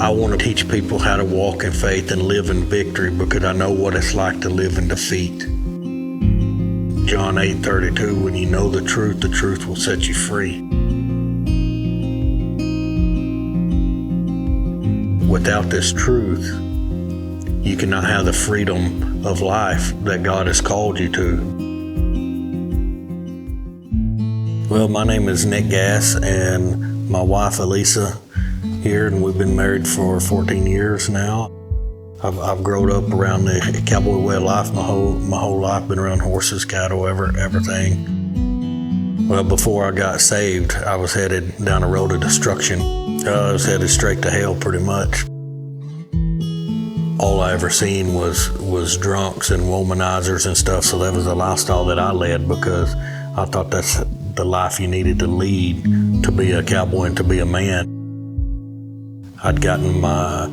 I want to teach people how to walk in faith and live in victory because I know what it's like to live in defeat. John 8:32, when you know the truth will set you free. Without this truth, you cannot have the freedom of life that God has called you to. Well, my name is Nick Gass and my wife Alissa here, and we've been married for 14 years now. I've grown up around the cowboy way of life my whole life, been around horses, cattle, everything. Well, before I got saved, I was headed down a road of destruction. I was headed straight to hell pretty much. All I ever seen was drunks and womanizers and stuff, so that was the lifestyle that I led because I thought that's the life you needed to lead to be a cowboy and to be a man. I'd gotten my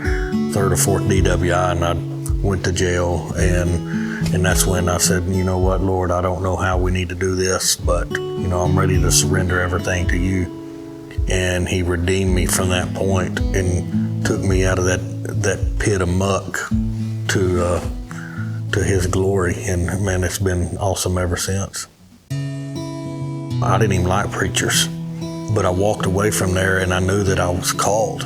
third or fourth DWI and I went to jail, and that's when I said, you know what, Lord, I don't know how we need to do this, but I'm ready to surrender everything to you. And he redeemed me from that point and took me out of that pit of muck to his glory. And man, it's been awesome ever since. I didn't even like preachers, but I walked away from there and I knew that I was called.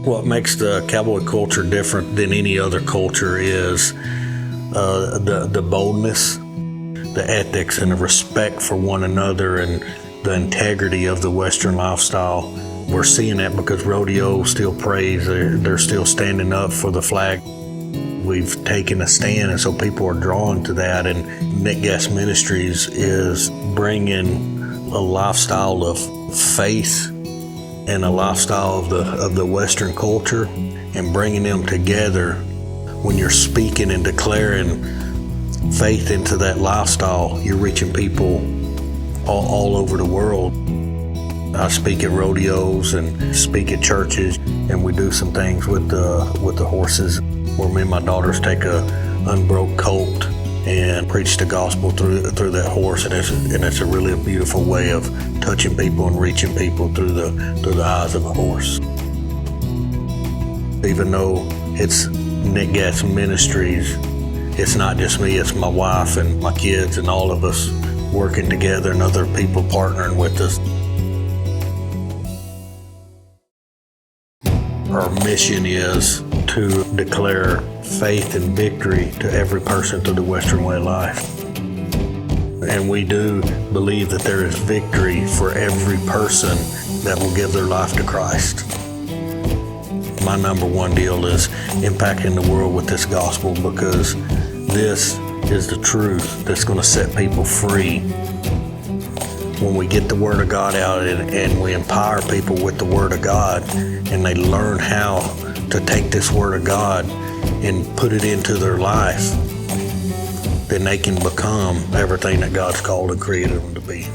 What makes the cowboy culture different than any other culture is the boldness, the ethics, and the respect for one another, and the integrity of the Western lifestyle. We're seeing that because rodeo still prays. They're still standing up for the flag. We've taken a stand, and so people are drawn to that. And Nick Gass Ministries is bringing a lifestyle of faith and a lifestyle of the Western culture and bringing them together. When you're speaking and declaring faith into that lifestyle, you're reaching people all over the world. I speak at rodeos and speak at churches, and we do some things with the horses where me and my daughters take a unbroke colt and preach the gospel through that horse, and it's a really beautiful way of touching people and reaching people through the eyes of a horse. Even though it's Nick Gass Ministries, it's not just me, it's my wife and my kids and all of us working together and other people partnering with us. Our mission is to declare faith and victory to every person through the Western way of life. And we do believe that there is victory for every person that will give their life to Christ. My number one deal is impacting the world with this gospel, because this is the truth that's going to set people free. When we get the Word of God out and we empower people with the Word of God, and they learn how to take this Word of God and put it into their life, then they can become everything that God's called and created them to be.